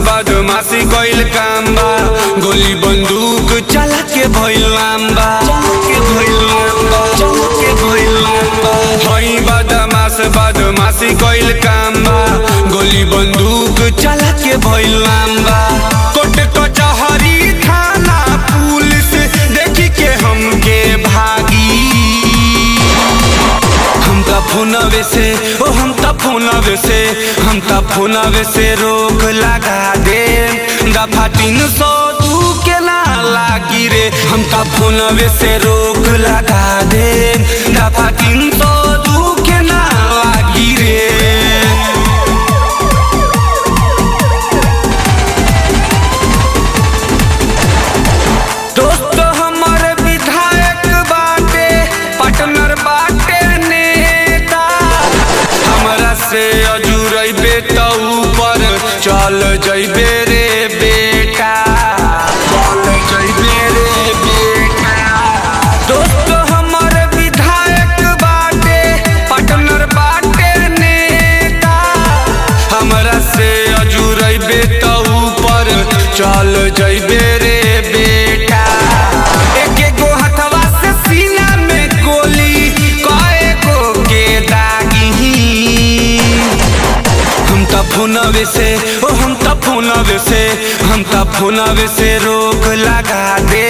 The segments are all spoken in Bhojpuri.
बदमाशी कइल काम बा, गोली बंदूक चला के भइल लांबा, हई बदमाशी कइल काम बा, गोली बंदूक चला के भइल लांबा। कोर्ट कचहरी थाना पुलिस देखी के हमके भागी, हम त फोनवे से रोक लगा दे, दफा 302 के ना लागी रे। हम त फोनवे से रोक लगा दे, दफा 302 के ना लागी रे। दोस्त हमर विधायक बाटे, पार्टनर बाटे नेता, हमरा से अजुरैबे त ऊपर चल जइबे रे बेटा, चल जइबे रे बेटा। दोस्त हमर विधायक बाटे, पार्टनर बाटे नेता, हमरा से अजुरैबे त ऊपर चल जइबे रे बेटा। एक गो हथवा से सीना में गोली कए गो के दागी, हम त फोनवे से रोक लगा दे,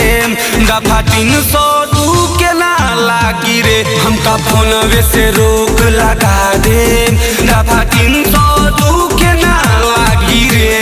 दफा 302 के ना लागी रे। हम त फोनवे से रोक लगा दे, दफा 302 के ना लागी रे।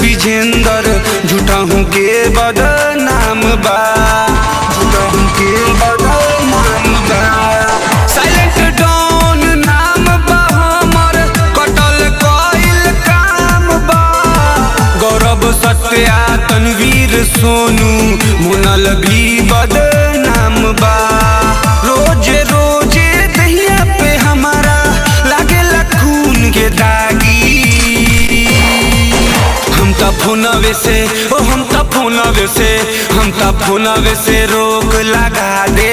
विजेंदर झूठा हूँ के बदनाम बा, झूठा हूँ के बदनाम बा। साइलेंट डॉन नाम बा हमर, कटल कइल काम बा। गौरव सत्या तनवीर सोनू मुनल भी बदनाम बा। रोजे रोजे दहिया पे हमारा लागेला खून के दागी, हम त फोनवे से रोक लगा दे,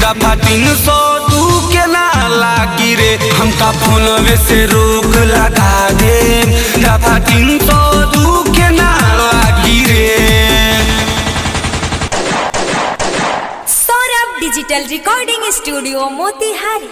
दफा 302 के ना लागी रे। हम त फोनवे से रोक लगा दे, दफा 302 के ना लागी रे। Saurabh digital recording studio Motihari.